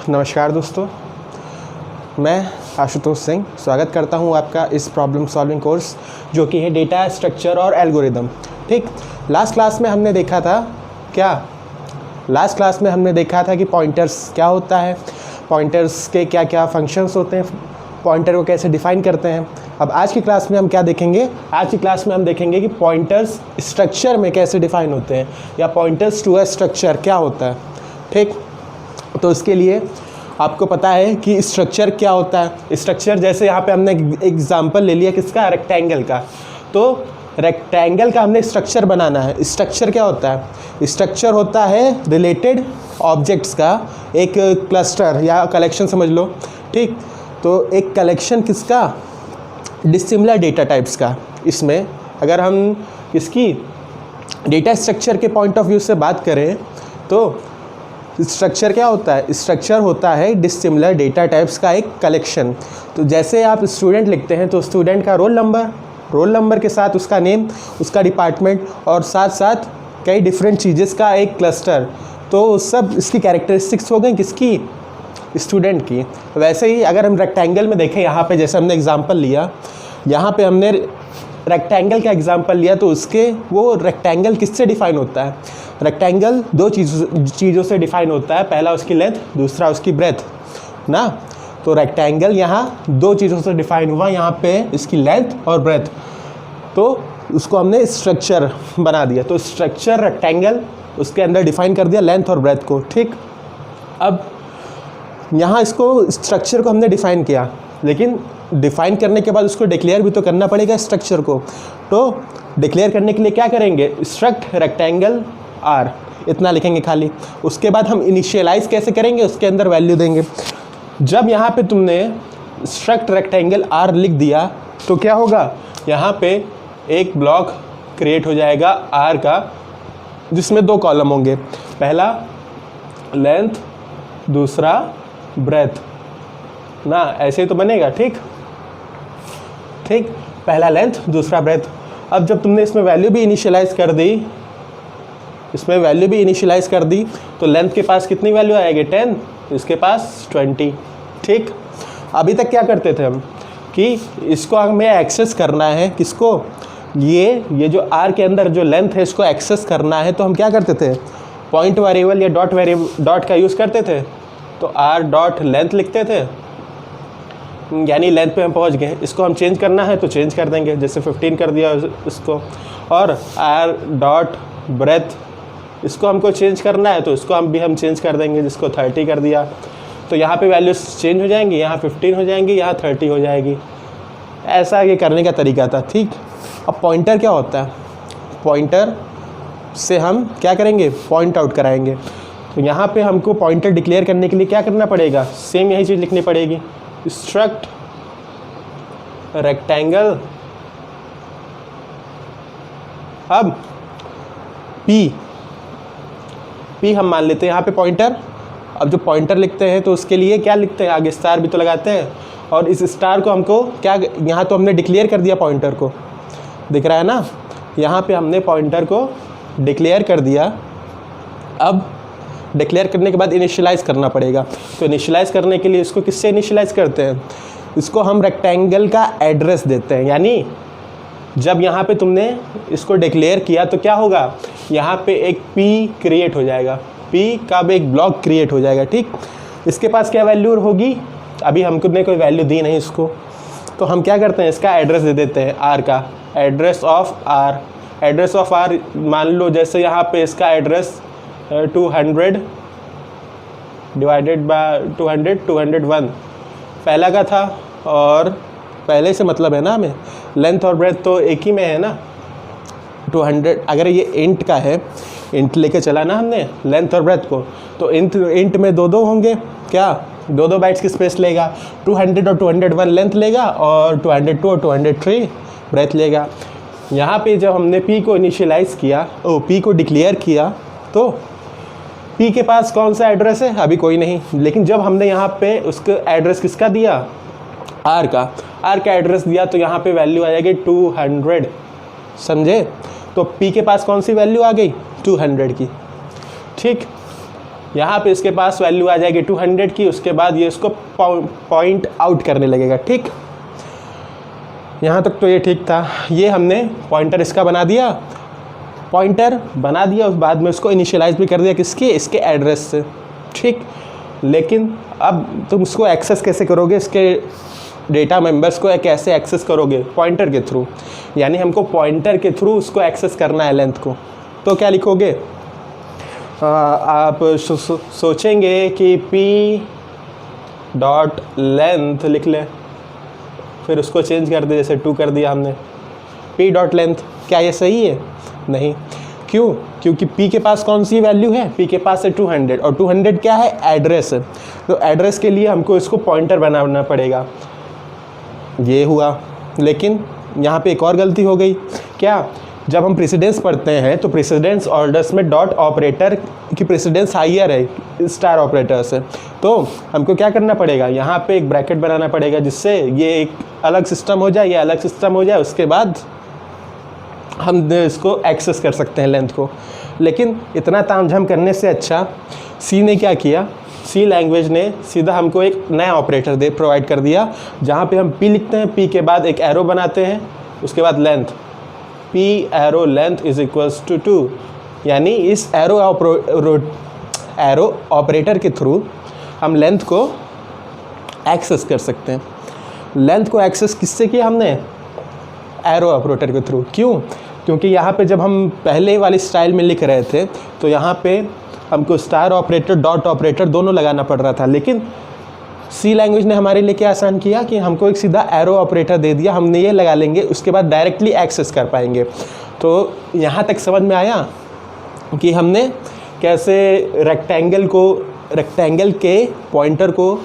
नमस्कार दोस्तों, मैं आशुतोष सिंह स्वागत करता हूं आपका इस प्रॉब्लम सॉल्विंग कोर्स जो कि है डेटा स्ट्रक्चर और एल्गोरिदम। ठीक, लास्ट क्लास में हमने देखा था कि पॉइंटर्स क्या होता है, पॉइंटर्स के क्या क्या फंक्शंस होते हैं, पॉइंटर को कैसे डिफ़ाइन करते हैं। अब आज की क्लास में हम क्या देखेंगे? आज की क्लास में हम देखेंगे कि पॉइंटर्स स्ट्रक्चर में कैसे डिफ़ाइन होते हैं या पॉइंटर्स टू अ स्ट्रक्चर क्या होता है। ठीक, तो इसके लिए आपको पता है कि स्ट्रक्चर क्या होता है। स्ट्रक्चर जैसे यहाँ पे हमने एग्जांपल ले लिया किसका, रेक्टेंगल का। तो रेक्टेंगल का हमने स्ट्रक्चर बनाना है। स्ट्रक्चर क्या होता है? स्ट्रक्चर होता है रिलेटेड ऑब्जेक्ट्स का एक क्लस्टर या कलेक्शन समझ लो। ठीक, तो एक कलेक्शन किसका, डिसिमिलर डेटा टाइप्स का। इसमें अगर हम इसकी डेटा स्ट्रक्चर के पॉइंट ऑफ व्यू से बात करें तो स्ट्रक्चर क्या होता है? स्ट्रक्चर होता है डिसिमिलर डेटा टाइप्स का एक कलेक्शन। तो जैसे आप स्टूडेंट लिखते हैं तो स्टूडेंट का रोल नंबर के साथ उसका नेम, उसका डिपार्टमेंट और साथ साथ कई डिफरेंट चीज़ेस का एक क्लस्टर। तो सब इसकी कैरेक्टरिस्टिक्स हो गई किसकी, स्टूडेंट की। वैसे ही अगर हम रेक्टेंगल में देखें, यहाँ पे जैसे हमने एग्जांपल लिया, यहाँ पे हमने रेक्टेंगल का एग्जांपल लिया तो उसके वो रेक्टेंगल किससे डिफ़ाइन होता है? रेक्टेंगल दो चीज़ों से डिफ़ाइन होता है, पहला उसकी लेंथ, दूसरा उसकी ब्रेथ ना। तो रेक्टेंगल यहाँ दो चीज़ों से डिफ़ाइन हुआ, यहाँ पे इसकी लेंथ और ब्रेथ। तो उसको हमने स्ट्रक्चर बना दिया। तो स्ट्रक्चर रेक्टेंगल उसके अंदर डिफ़ाइन कर दिया लेंथ और ब्रेथ को। ठीक, अब यहाँ इसको स्ट्रक्चर को हमने डिफ़ाइन किया, लेकिन डिफ़ाइन करने के बाद उसको डिक्लेयर भी तो करना पड़ेगा स्ट्रक्चर को। तो डिक्लेयर करने के लिए क्या करेंगे? स्ट्रक्ट रेक्टेंगल आर, इतना लिखेंगे खाली। उसके बाद हम इनिशियलाइज कैसे करेंगे, उसके अंदर वैल्यू देंगे। जब यहाँ पे तुमने स्ट्रक्ट रेक्टेंगल आर लिख दिया तो क्या होगा, यहाँ पे एक ब्लॉक क्रिएट हो जाएगा आर का, जिसमें दो कॉलम होंगे, पहला लेंथ, दूसरा ब्रेथ ना। ऐसे ही तो बनेगा। ठीक, पहला लेंथ, दूसरा ब्रेथ। अब जब तुमने इसमें वैल्यू भी इनिशियलाइज कर दी, तो लेंथ के पास कितनी वैल्यू आएगी? 10, इसके पास 20। ठीक, अभी तक क्या करते थे हम कि इसको हमें एक्सेस करना है, किसको, ये जो आर के अंदर जो लेंथ है इसको एक्सेस करना है। तो हम क्या करते थे? पॉइंट वेरिएबल या डॉट का यूज़ करते थे। तो आर डॉट लेंथ लिखते थे, यानी लेंथ पे हम पहुंच गए। इसको हम चेंज करना है तो चेंज कर देंगे, जैसे 15 कर दिया इसको। और आर डॉट ब्रेथ, इसको हमको चेंज करना है तो इसको हम चेंज कर देंगे, जिसको 30 कर दिया। तो यहाँ पे वैल्यूज चेंज हो जाएंगी, यहाँ 15 हो जाएंगी, यहाँ 30 हो जाएगी। ऐसा ये करने का तरीका था। ठीक, अब पॉइंटर क्या होता है? पॉइंटर से हम क्या करेंगे? पॉइंट आउट कराएंगे। तो यहाँ पे हमको पॉइंटर डिक्लेयर करने के लिए क्या करना पड़ेगा? सेम यही चीज़ लिखनी पड़ेगी, स्ट्रक्ट रेक्टेंगल। अब पी हम मान लेते हैं यहाँ पे पॉइंटर। अब जो पॉइंटर लिखते हैं तो उसके लिए क्या लिखते हैं? आगे स्टार भी तो लगाते हैं। और इस स्टार को हमको क्या, यहाँ तो हमने डिक्लेयर कर दिया पॉइंटर को, दिख रहा है ना, यहाँ पे हमने पॉइंटर को डिक्लेयर कर दिया। अब डिक्लेयर करने के बाद इनिशियलाइज़ करना पड़ेगा। तो इनिशियलाइज़ करने के लिए इसको किससे इनिशियलाइज़ करते हैं? इसको हम रेक्टेंगल का एड्रेस देते हैं। यानी जब यहाँ पे तुमने इसको डिक्लेयर किया तो क्या होगा, यहाँ पे एक पी क्रिएट हो जाएगा, पी का भी एक ब्लॉक क्रिएट हो जाएगा। ठीक, इसके पास क्या वैल्यू होगी? अभी हमको ने कोई वैल्यू दी नहीं इसको, तो हम क्या करते हैं? इसका एड्रेस दे देते हैं आर का, address of R. Address of R मान लो जैसे यहाँ पे इसका एड्रेस 200 डिवाइडेड बाय 201 पहला का था, और पहले से मतलब है ना हमें, लेंथ और ब्रेथ तो एक ही में है ना। 200 अगर ये इंट का है, इंट लेके चला ना हमने लेंथ और ब्रेथ को, तो इंट में दो होंगे, क्या दो बाइट्स की स्पेस लेगा। 200 और 201 लेंथ लेगा और 202 और 203 ब्रेथ लेगा। यहाँ पे जब हमने पी को इनिशियलाइज़ किया, पी को डिक्लेयर किया, तो पी के पास कौन सा एड्रेस है? अभी कोई नहीं। लेकिन जब हमने यहाँ पे उसका एड्रेस किसका दिया? आर का एड्रेस दिया, तो यहाँ पे वैल्यू आ जाएगी 200। समझे? तो पी के पास कौन सी वैल्यू आ गई? 200 की। ठीक, यहाँ पे इसके पास वैल्यू आ जाएगी 200 की, उसके बाद ये इसको पॉइंट आउट करने लगेगा। ठीक, यहाँ तक तो ये ठीक था। ये हमने पॉइंटर इसका बना दिया, पॉइंटर बना दिया, उस बाद में उसको इनिशियलाइज भी कर दिया किसके, इसके एड्रेस से। ठीक, लेकिन अब तुम उसको एक्सेस कैसे करोगे, इसके डेटा मेंबर्स को कैसे एक्सेस करोगे, पॉइंटर के थ्रू। यानी हमको पॉइंटर के थ्रू उसको एक्सेस करना है लेंथ को। तो क्या लिखोगे, आप सोचेंगे कि p डॉट लेंथ लिख ले, फिर उसको चेंज कर दे, जैसे 2 कर दिया हमने, p डॉट लेंथ। क्या ये सही है? नहीं। क्यों? क्योंकि p के पास कौन सी वैल्यू है, p के पास है 200, और 200 क्या है, एड्रेस है। तो एड्रेस के लिए हमको इसको पॉइंटर बनाना पड़ेगा। ये हुआ, लेकिन यहाँ पे एक और गलती हो गई। क्या? जब हम प्रेसिडेंस पढ़ते हैं तो प्रेसिडेंस ऑर्डर्स में डॉट ऑपरेटर की प्रेसिडेंस हाइयर है स्टार ऑपरेटर से। तो हमको क्या करना पड़ेगा, यहाँ पे एक ब्रैकेट बनाना पड़ेगा, जिससे ये एक अलग सिस्टम हो जाए, ये अलग सिस्टम हो जाए, उसके बाद हम इसको एक्सेस कर सकते हैं लेंथ को। लेकिन इतना तामझाम करने से अच्छा सी ने क्या किया, सी लैंग्वेज ने सीधा हमको एक नया ऑपरेटर प्रोवाइड कर दिया, जहाँ पे हम p लिखते हैं, p के बाद एक एरो बनाते हैं, उसके बाद length, p arrow length is equals to 2। यानी इस एरो ऑपरेटर के थ्रू हम लेंथ को एक्सेस कर सकते हैं। लेंथ को एक्सेस किससे किया हमने, एरो ऑपरेटर के थ्रू। क्यों? क्योंकि यहाँ पे जब हम पहले वाली स्टाइल में लिख रहे थे तो यहाँ पे हमको स्टार ऑपरेटर डॉट ऑपरेटर दोनों लगाना पड़ रहा था, लेकिन सी लैंग्वेज ने हमारे लिए क्या आसान किया कि हमको एक सीधा एरो ऑपरेटर दे दिया, हमने ये लगा लेंगे, उसके बाद डायरेक्टली एक्सेस कर पाएंगे। तो यहाँ तक समझ में आया कि हमने कैसे रेक्टेंगल के पॉइंटर को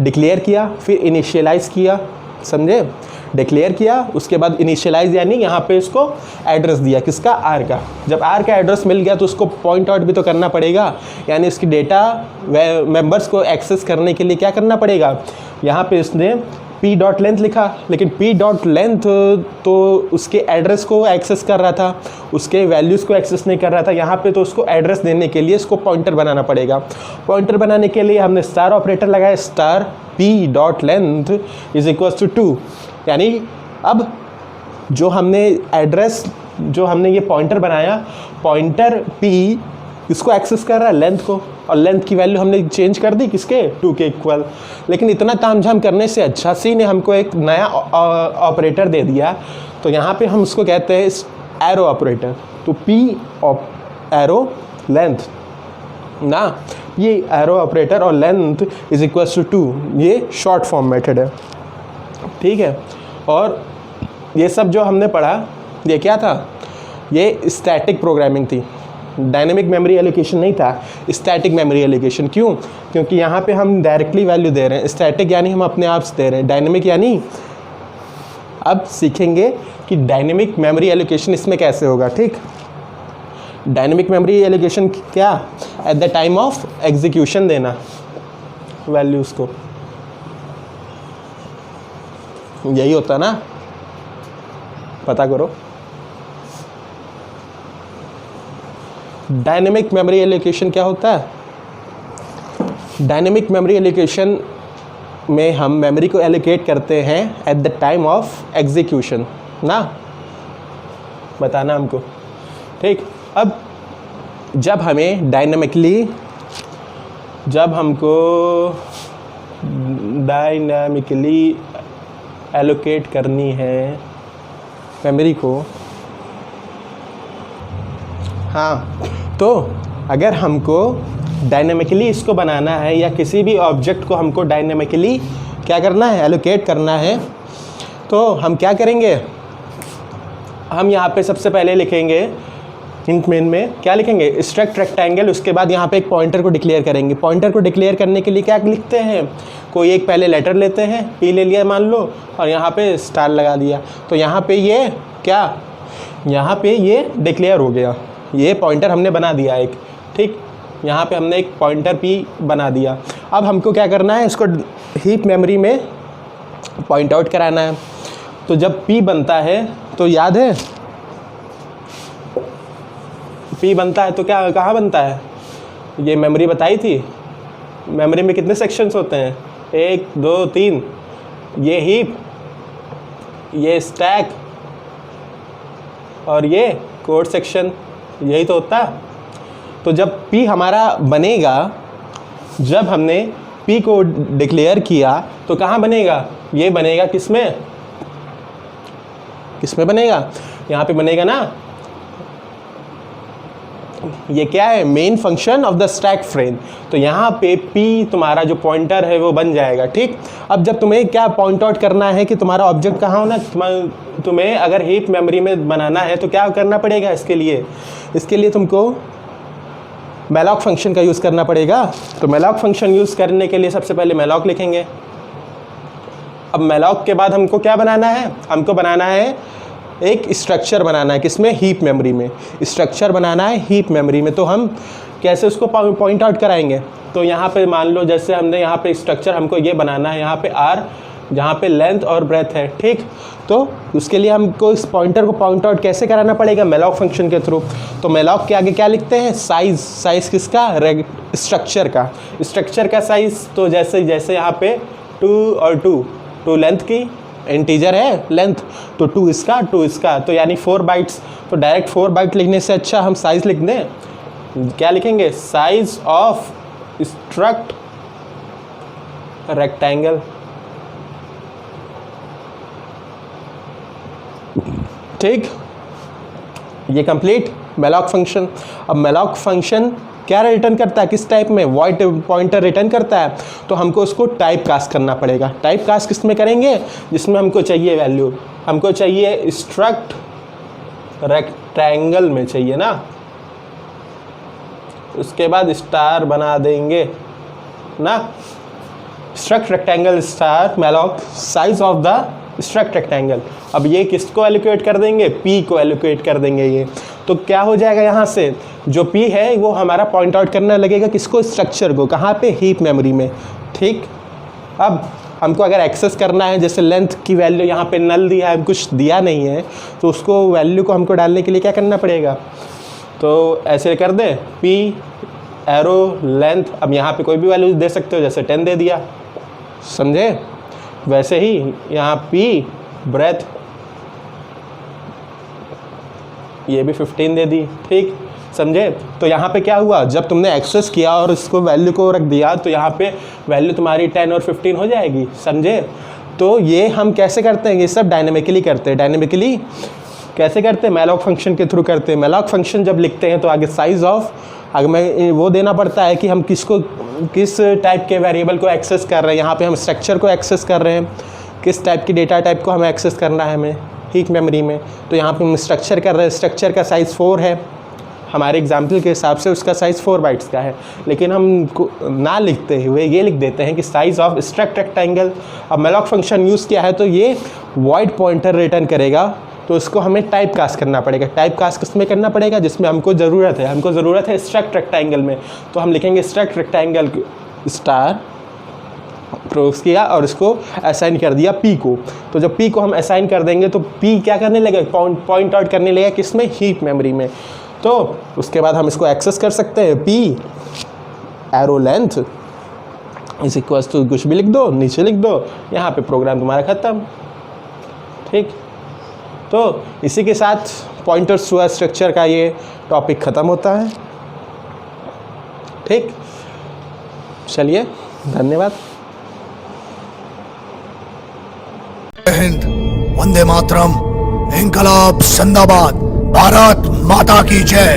डिक्लेयर किया, फिर इनिशियलाइज़ किया, समझे? डिक्लेयर किया, उसके बाद इनिशियलाइज यानी यहाँ पे इसको एड्रेस दिया, किसका, आर का। जब आर का एड्रेस मिल गया तो उसको पॉइंट आउट भी तो करना पड़ेगा, यानी इसकी डेटा मेंबर्स को एक्सेस करने के लिए क्या करना पड़ेगा। यहाँ पे इसने p डॉट लेंथ लिखा, लेकिन p डॉट लेंथ तो उसके एड्रेस को एक्सेस कर रहा था, उसके वैल्यूज़ को एक्सेस नहीं कर रहा था। यहाँ पे तो उसको एड्रेस देने के लिए इसको पॉइंटर बनाना पड़ेगा। पॉइंटर बनाने के लिए हमने स्टार ऑपरेटर लगाया, star p dot length is equals to 2। यानी अब जो हमने ये पॉइंटर बनाया, पॉइंटर p इसको एक्सेस कर रहा है लेंथ को, और लेंथ की वैल्यू हमने चेंज कर दी किसके, 2 के इक्वल। लेकिन इतना तामझाम करने से अच्छा सी ने हमको एक नया ऑपरेटर दे दिया, तो यहाँ पे हम उसको कहते हैं एरो ऑपरेटर। तो p एरो लेंथ ना, ये एरो ऑपरेटर और लेंथ इज इक्वल्स टू 2, ये शॉर्ट फॉर्म मेथड है। ठीक है, और ये सब जो हमने पढ़ा ये क्या था, ये स्टैटिक प्रोग्रामिंग थी, डायनेमिक मेमोरी एलोकेशन नहीं था, स्टैटिक मेमोरी एलोकेशन। क्यों? क्योंकि यहाँ पे हम डायरेक्टली वैल्यू दे रहे हैं, स्टैटिक यानी हम अपने आप से दे रहे हैं, डायनेमिक यानी अब सीखेंगे कि डायनेमिक मेमोरी एलोकेशन इसमें कैसे होगा। ठीक, डायनेमिक मेमोरी एलोकेशन क्या, at the time of execution देना वैल्यूज़ को, यही होता ना, पता करो। डायनेमिक मेमोरी एलोकेशन क्या होता है, डायनेमिक मेमोरी एलोकेशन में हम मेमोरी को एलोकेट करते हैं at the time of execution ना, बताना हमको। ठीक, अब जब हमको डायनामिकली एलोकेट करनी है मेमोरी को, हाँ, तो अगर हमको डायनेमिकली इसको बनाना है या किसी भी ऑब्जेक्ट को हमको डायनेमिकली क्या करना है, एलोकेट करना है, तो हम क्या करेंगे, हम यहाँ पे सबसे पहले लिखेंगे इंट मेन में क्या लिखेंगे, स्ट्रक्ट रेक्टेंगल, उसके बाद यहाँ पे एक पॉइंटर को डिक्लेयर करेंगे। पॉइंटर को डिक्लेयर करने के लिए क्या लिखते हैं, कोई एक पहले लेटर लेते हैं, p ले लिया मान लो, और यहाँ पे स्टार लगा दिया, तो यहाँ पे ये क्या, यहाँ पे ये डिक्लेयर हो गया, ये पॉइंटर हमने बना दिया एक। ठीक, यहाँ पे हमने एक पॉइंटर p बना दिया। अब हमको क्या करना है, इसको हीप मेमोरी में पॉइंट आउट कराना है। तो जब p बनता है तो याद है, p बनता है तो क्या कहाँ बनता है, ये मेमोरी बताई थी, मेमोरी में कितने सेक्शंस होते हैं, 1 2 3, ये हीप, ये स्टैक और ये कोड सेक्शन, यही तो होता। तो जब P हमारा बनेगा, जब हमने P को डिक्लेयर किया तो कहाँ बनेगा, ये बनेगा किसमें, किसमें बनेगा, यहाँ पे बनेगा ना। ये क्या है, main function of the stack frame. तो यहाँ पे P तुम्हारा जो पॉइंटर है वो बन जाएगा, ठीक। अब जब तुम्हें क्या पॉइंट आउट करना है कि तुम्हारा ऑब्जेक्ट कहाँ होना, तुम्हें अगर हीप मेमोरी में बनाना है तो क्या करना पड़ेगा, इसके लिए तुमको मैलॉक फंक्शन का यूज़ करना पड़ेगा। तो मैलॉक फंक्शन यूज़ करने के लिए सबसे पहले मैलॉक लिखेंगे। अब मैलॉक के बाद हमको क्या बनाना है, हमको बनाना है एक स्ट्रक्चर बनाना है, किसमें, हीप मेमोरी में। स्ट्रक्चर बनाना है हीप मेमोरी में। तो हम कैसे उसको पॉइंट आउट कराएंगे, तो यहाँ पे मान लो जैसे हमने यहाँ पे स्ट्रक्चर हमको ये बनाना है, यहाँ पे आर, जहाँ पे लेंथ और ब्रेथ है, ठीक। तो उसके लिए हमको इस पॉइंटर को पॉइंट आउट कैसे कराना पड़ेगा, मैलॉक फंक्शन के थ्रू। तो मैलॉक के आगे क्या लिखते हैं, साइज़ किसका, स्ट्रक्चर का साइज़। तो जैसे यहाँ पे 2 और 2 लेंथ की इंटीजर है लेंथ, तो 2 इसका, तो यानी 4 बाइट्स। तो डायरेक्ट 4 बाइट लिखने से अच्छा हम साइज़ लिख दें, क्या लिखेंगे, साइज ऑफ स्ट्रक्ट रेक्टेंगल। ठीक, ये कंप्लीट मैलॉक फंक्शन। अब मैलॉक फंक्शन क्या रिटर्न करता है, किस टाइप में, वॉइड पॉइंटर रिटर्न करता है। तो हमको उसको टाइप कास्ट करना पड़ेगा। टाइप कास्ट किस में करेंगे, जिसमें हमको चाहिए वैल्यू, हमको चाहिए स्ट्रक्ट रेक्टेंगल में चाहिए ना, उसके बाद स्टार बना देंगे ना, struct rectangle star malloc size of the struct rectangle. अब ये किसको एलोकेट कर देंगे, P को एलोकेट कर देंगे ये। तो क्या हो जाएगा, यहाँ से जो P है वो हमारा पॉइंट आउट करने लगेगा किसको, स्ट्रक्चर को, कहाँ पे, हीप मेमोरी में। ठीक, अब हमको अगर एक्सेस करना है, जैसे लेंथ की वैल्यू यहाँ पे नल दिया है, कुछ दिया नहीं है, तो उसको वैल्यू को हमको डालने के लिए क्या करना पड़ेगा, तो ऐसे कर दें P एरो लेंथ। अब यहाँ पे कोई भी वैल्यू दे सकते हो, जैसे 10 दे दिया, समझे। वैसे ही यहाँ P ब्रेथ, ये भी 15 दे दी, ठीक, समझे। तो यहाँ पे क्या हुआ, जब तुमने एक्सेस किया और इसको वैल्यू को रख दिया, तो यहाँ पे वैल्यू तुम्हारी 10 और 15 हो जाएगी, समझे। तो ये हम कैसे करते हैं, ये सब डायनेमिकली करते हैं। डायनेमिकली कैसे करते हैं, मैलॉक फंक्शन के थ्रू करते हैं। मैलॉक फंक्शन जब लिखते हैं तो आगे साइज ऑफ, आगे में वो देना पड़ता है कि हम किस टाइप के वेरिएबल को एक्सेस कर रहे हैं। यहाँ पे हम स्ट्रक्चर को एक्सेस कर रहे हैं, किस टाइप की डेटा टाइप को हमें एक्सेस करना है हमें हीप मेमोरी में। तो यहाँ पे हम स्ट्रक्चर कर रहे हैं, स्ट्रक्चर का साइज़ 4 है, हमारे एग्जाम्पल के हिसाब से उसका साइज़ 4 बाइट्स का है। लेकिन हम ना लिखते हुए ये लिख देते हैं कि साइज़ ऑफ स्ट्रक्ट रेक्टेंगल। अब मैलॉक फंक्शन यूज़ किया है तो ये वॉइड पॉइंटर रिटर्न करेगा, तो उसको हमें टाइप कास्ट करना पड़ेगा। टाइप कास्ट किस में करना पड़ेगा, जिसमें हमको ज़रूरत है स्ट्रक्ट रेक्टेंगल में। तो हम लिखेंगे स्ट्रक्ट रेक्टेंगल स्टार क्रोस किया और इसको असाइन कर दिया P को। तो जब P को हम असाइन कर देंगे तो P क्या करने लगेगा, पॉइंट आउट करने लगेगा किसमें, हीप मेमोरी में। तो उसके बाद हम इसको एक्सेस कर सकते हैं, P एरो लेंथ इस इक्वल्स टू कुछ भी लिख दो, नीचे लिख दो, यहाँ पे प्रोग्राम तुम्हारा ख़त्म। ठीक, तो इसी के साथ पॉइंटर्स टू स्ट्रक्चर का ये टॉपिक ख़त्म होता है। ठीक, चलिए, धन्यवाद। हिंद, वंदे मातरम, इंकलाब जिंदाबाद, भारत माता की जय।